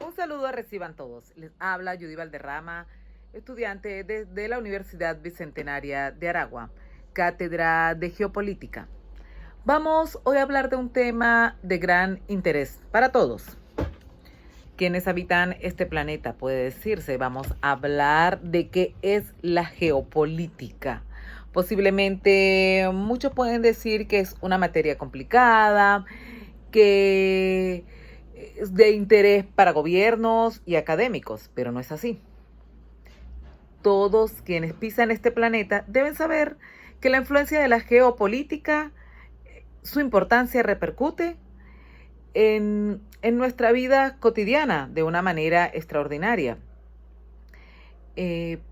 Un saludo reciban todos. Les habla Judy Valderrama, estudiante de la Universidad Bicentenaria de Aragua, Cátedra de Geopolítica. Vamos hoy a hablar de un tema de gran interés para todos. Quienes habitan este planeta, puede decirse, vamos a hablar de qué es la geopolítica. Posiblemente muchos pueden decir que es una materia complicada, que es de interés para gobiernos y académicos, pero no es así. Todos quienes pisan este planeta deben saber que la influencia de la geopolítica, su importancia repercute en nuestra vida cotidiana de una manera extraordinaria.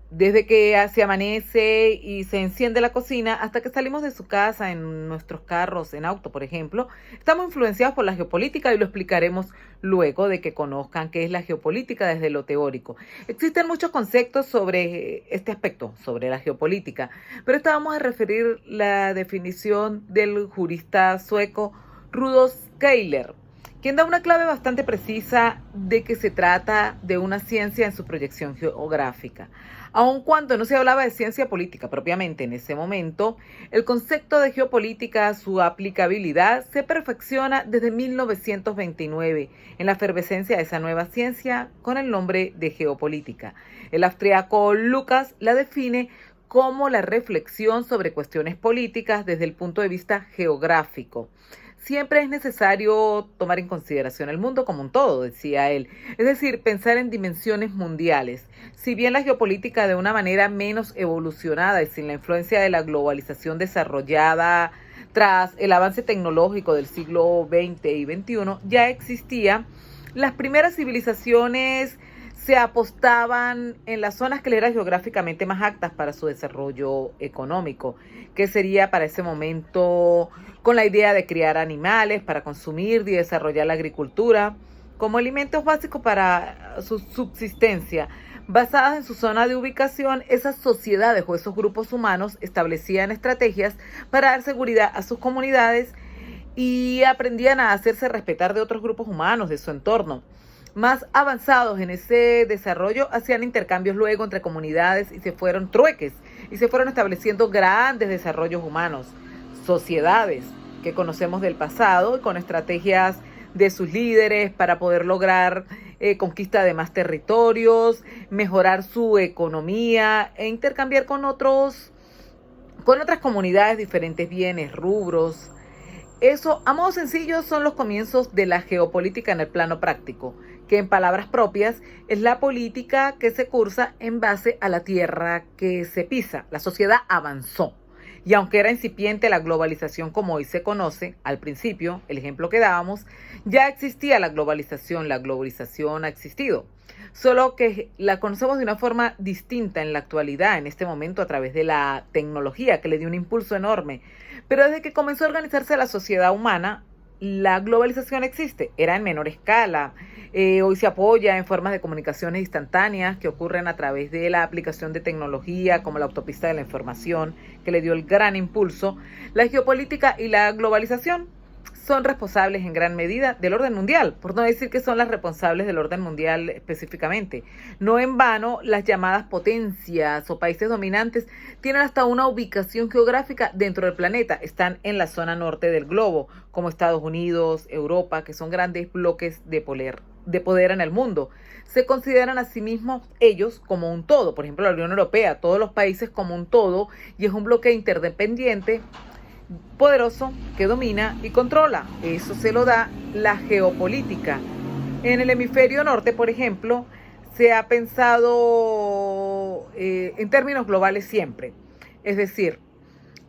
Desde que se amanece y se enciende la cocina hasta que salimos de su casa en nuestros carros, en auto, por ejemplo, estamos influenciados por la geopolítica y lo explicaremos luego de que conozcan qué es la geopolítica desde lo teórico. Existen muchos conceptos sobre este aspecto, sobre la geopolítica, pero esta vamos a referir la definición del jurista sueco Rudolf Keiler, quien da una clave bastante precisa de que se trata de una ciencia en su proyección geográfica. Aun cuando no se hablaba de ciencia política propiamente en ese momento, el concepto de geopolítica, su aplicabilidad, se perfecciona desde 1929 en la efervescencia de esa nueva ciencia con el nombre de geopolítica. El austriaco Lucas la define como la reflexión sobre cuestiones políticas desde el punto de vista geográfico. Siempre es necesario tomar en consideración el mundo como un todo, decía él, es decir, pensar en dimensiones mundiales. Si bien la geopolítica de una manera menos evolucionada y sin la influencia de la globalización desarrollada tras el avance tecnológico del siglo XX y XXI ya existía, las primeras civilizaciones se apostaban en las zonas que le eran geográficamente más aptas para su desarrollo económico, que sería para ese momento con la idea de criar animales para consumir y desarrollar la agricultura como alimentos básicos para su subsistencia. Basadas en su zona de ubicación, esas sociedades o esos grupos humanos establecían estrategias para dar seguridad a sus comunidades y aprendían a hacerse respetar de otros grupos humanos de su entorno. Más avanzados en ese desarrollo hacían intercambios luego entre comunidades y se fueron trueques y se fueron estableciendo grandes desarrollos humanos, sociedades que conocemos del pasado y con estrategias de sus líderes para poder lograr conquista de más territorios, mejorar su economía e intercambiar con otras comunidades diferentes bienes, rubros. Eso, a modo sencillo, son los comienzos de la geopolítica en el plano práctico, que en palabras propias es la política que se cursa en base a la tierra que se pisa. La sociedad avanzó. Y aunque era incipiente la globalización como hoy se conoce, al principio, el ejemplo que dábamos, ya existía la globalización ha existido. Solo que la conocemos de una forma distinta en la actualidad, en este momento, a través de la tecnología, que le dio un impulso enorme. Pero desde que comenzó a organizarse la sociedad humana, la globalización existe, era en menor escala. Hoy se apoya en formas de comunicaciones instantáneas que ocurren a través de la aplicación de tecnología como la autopista de la información, que le dio el gran impulso. La geopolítica y la globalización son responsables en gran medida del orden mundial, por no decir que son las responsables del orden mundial específicamente. No en vano, las llamadas potencias o países dominantes tienen hasta una ubicación geográfica dentro del planeta. Están en la zona norte del globo, como Estados Unidos, Europa, que son grandes bloques de poder en el mundo. Se consideran a sí mismos ellos como un todo, por ejemplo la Unión Europea, todos los países como un todo, y es un bloque interdependiente poderoso que domina y controla. Eso se lo da la geopolítica. En el hemisferio norte, por ejemplo, se ha pensado en términos globales siempre. Es decir,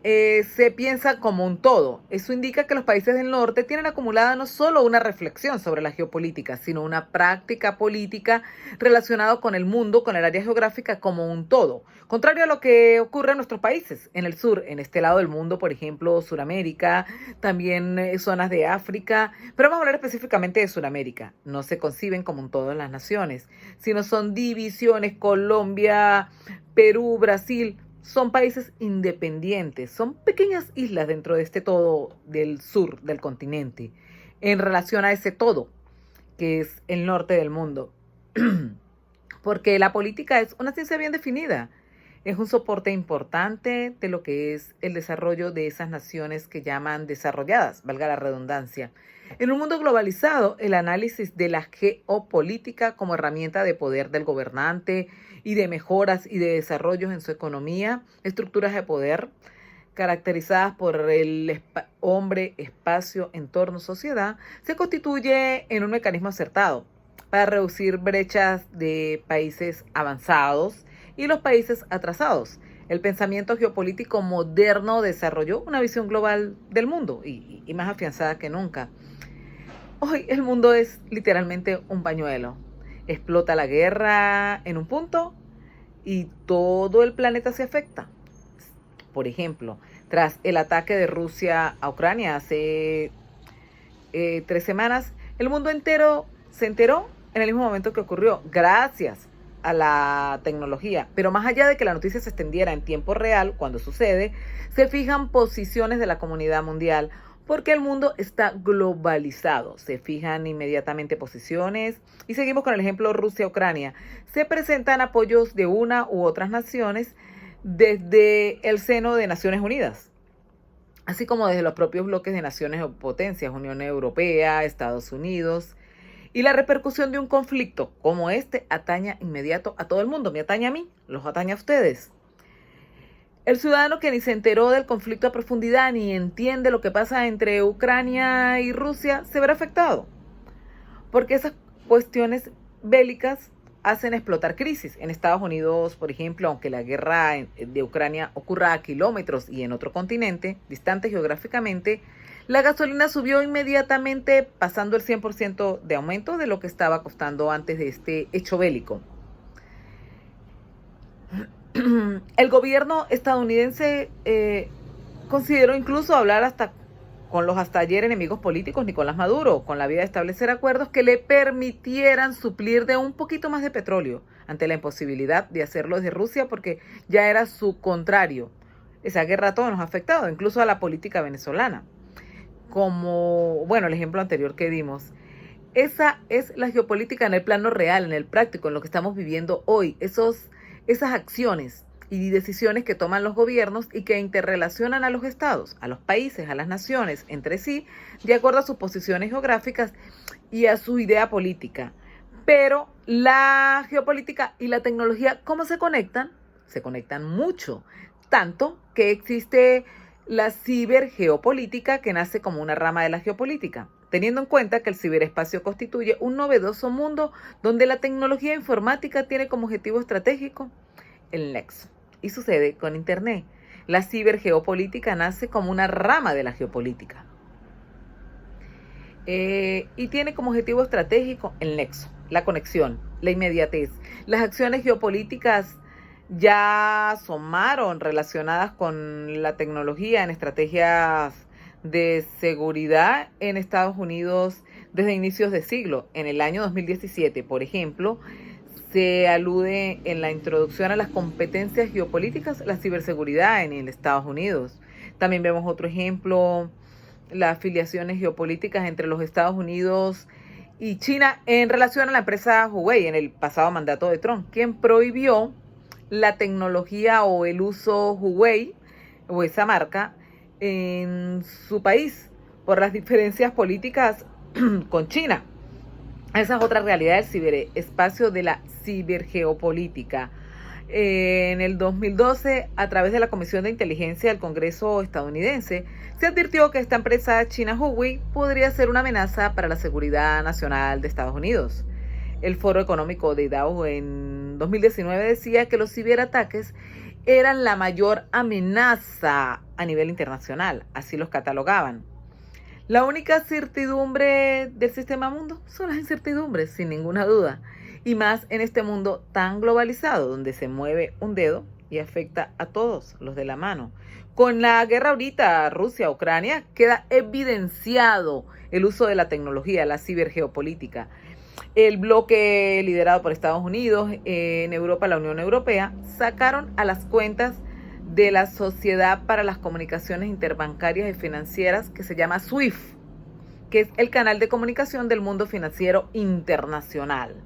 se piensa como un todo. Eso indica que los países del norte tienen acumulada no solo una reflexión sobre la geopolítica, sino una práctica política relacionada con el mundo, con el área geográfica como un todo. Contrario a lo que ocurre en nuestros países, en el sur, en este lado del mundo, por ejemplo, Suramérica, también zonas de África, pero vamos a hablar específicamente de Suramérica. No se conciben como un todo en las naciones, sino son divisiones. Colombia, Perú, Brasil, son países independientes, son pequeñas islas dentro de este todo del sur del continente, en relación a ese todo que es el norte del mundo. Porque la política es una ciencia bien definida. Es un soporte importante de lo que es el desarrollo de esas naciones que llaman desarrolladas, valga la redundancia. En un mundo globalizado, el análisis de la geopolítica como herramienta de poder del gobernante y de mejoras y de desarrollos en su economía, estructuras de poder caracterizadas por el hombre, espacio, entorno, sociedad, se constituye en un mecanismo acertado para reducir brechas de países avanzados y los países atrasados. El pensamiento geopolítico moderno desarrolló una visión global del mundo y más afianzada que nunca. Hoy el mundo es literalmente un pañuelo. Explota la guerra en un punto y todo el planeta se afecta. Por ejemplo, tras el ataque de Rusia a Ucrania hace 3 semanas, el mundo entero se enteró en el mismo momento que ocurrió, gracias a la tecnología. Pero más allá de que la noticia se extendiera en tiempo real, cuando sucede, se fijan posiciones de la comunidad mundial, porque el mundo está globalizado. Se fijan inmediatamente posiciones y seguimos con el ejemplo Rusia-Ucrania. Se presentan apoyos de una u otras naciones desde el seno de Naciones Unidas, así como desde los propios bloques de naciones o potencias, Unión Europea, Estados Unidos. Y la repercusión de un conflicto como este ataña inmediato a todo el mundo. Me atañe a mí, los atañe a ustedes. El ciudadano que ni se enteró del conflicto a profundidad ni entiende lo que pasa entre Ucrania y Rusia se verá afectado, porque esas cuestiones bélicas hacen explotar crisis. En Estados Unidos, por ejemplo, aunque la guerra de Ucrania ocurra a kilómetros y en otro continente, distante geográficamente, la gasolina subió inmediatamente, pasando el 100% de aumento de lo que estaba costando antes de este hecho bélico. El gobierno estadounidense consideró incluso hablar con los hasta ayer enemigos políticos, Nicolás Maduro, con la vía de establecer acuerdos que le permitieran suplir de un poquito más de petróleo ante la imposibilidad de hacerlo desde Rusia, porque ya era su contrario. Esa guerra a todos nos ha afectado, incluso a la política venezolana. Como, bueno, el ejemplo anterior que dimos. Esa es la geopolítica en el plano real, en el práctico, en lo que estamos viviendo hoy. Esas acciones y decisiones que toman los gobiernos y que interrelacionan a los estados, a los países, a las naciones entre sí, de acuerdo a sus posiciones geográficas y a su idea política. Pero la geopolítica y la tecnología, ¿cómo se conectan? Se conectan mucho, tanto que existe la cibergeopolítica, que nace como una rama de la geopolítica, teniendo en cuenta que el ciberespacio constituye un novedoso mundo donde la tecnología informática tiene como objetivo estratégico el nexo. Y sucede con Internet. La cibergeopolítica nace como una rama de la geopolítica. Y tiene como objetivo estratégico el nexo, la conexión, la inmediatez. Las acciones geopolíticas ya asomaron relacionadas con la tecnología en estrategias de seguridad en Estados Unidos desde inicios de siglo. En el año 2017, por ejemplo, se alude en la introducción a las competencias geopolíticas la ciberseguridad en el Estados Unidos. También vemos otro ejemplo, las afiliaciones geopolíticas entre los Estados Unidos y China en relación a la empresa Huawei en el pasado mandato de Trump, quien prohibió la tecnología o el uso Huawei o esa marca en su país por las diferencias políticas con China. Esa es otra realidad del ciberespacio, de la cibergeopolítica. En el 2012, a través de la Comisión de Inteligencia del Congreso estadounidense, se advirtió que esta empresa china Huawei podría ser una amenaza para la seguridad nacional de Estados Unidos. El Foro Económico de Davos en 2019 decía que los ciberataques eran la mayor amenaza a nivel internacional, así los catalogaban. La única certidumbre del sistema mundo son las incertidumbres, sin ninguna duda, y más en este mundo tan globalizado, donde se mueve un dedo y afecta a todos los de la mano. Con la guerra ahorita Rusia-Ucrania queda evidenciado el uso de la tecnología, la cibergeopolítica. El bloque liderado por Estados Unidos, en Europa la Unión Europea, sacaron a las cuentas de la Sociedad para las Comunicaciones Interbancarias y Financieras, que se llama SWIFT, que es el canal de comunicación del mundo financiero internacional.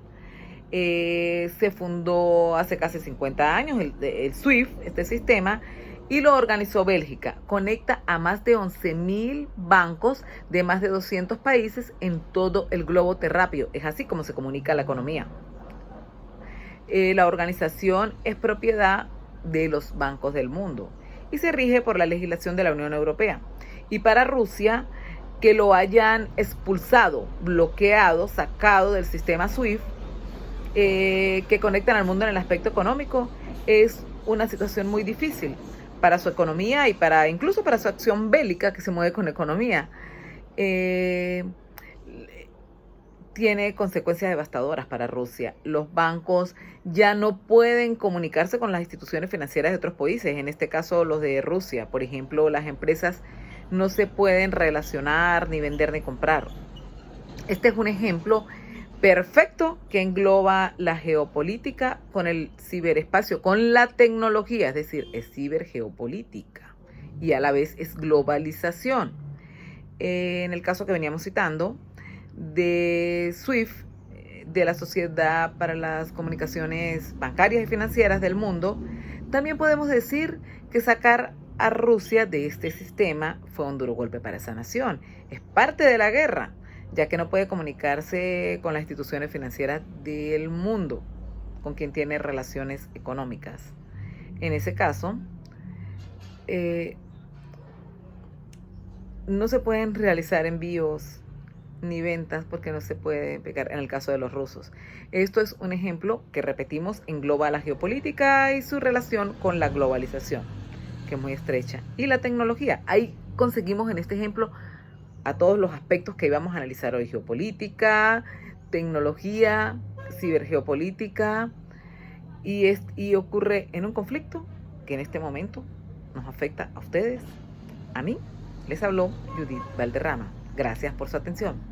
Se fundó hace casi 50 años el SWIFT, este sistema, y lo organizó Bélgica. Conecta a más de 11.000 bancos de más de 200 países en todo el globo terráqueo. Es así como se comunica la economía. La organización es propiedad de los bancos del mundo y se rige por la legislación de la Unión Europea. Y para Rusia, que lo hayan expulsado, bloqueado, sacado del sistema SWIFT, que conectan al mundo en el aspecto económico, es una situación muy difícil para su economía y incluso para su acción bélica que se mueve con economía. Tiene consecuencias devastadoras para Rusia. Los bancos ya no pueden comunicarse con las instituciones financieras de otros países, en este caso los de Rusia. Por ejemplo, las empresas no se pueden relacionar, ni vender, ni comprar. Este es un ejemplo perfecto que engloba la geopolítica con el ciberespacio, con la tecnología, es decir, es cibergeopolítica y a la vez es globalización. En el caso que veníamos citando de SWIFT, de la Sociedad para las Comunicaciones Bancarias y Financieras del Mundo, también podemos decir que sacar a Rusia de este sistema fue un duro golpe para esa nación. Es parte de la guerra, ya que no puede comunicarse con las instituciones financieras del mundo, con quien tiene relaciones económicas. En ese caso, no se pueden realizar envíos ni ventas porque no se puede pegar en el caso de los rusos. Esto es un ejemplo que, repetimos, engloba la geopolítica y su relación con la globalización, que es muy estrecha, y la tecnología. Ahí conseguimos en este ejemplo a todos los aspectos que íbamos a analizar hoy: geopolítica, tecnología, cibergeopolítica, y ocurre en un conflicto que en este momento nos afecta a ustedes, a mí. Les habló Judith Valderrama. Gracias por su atención.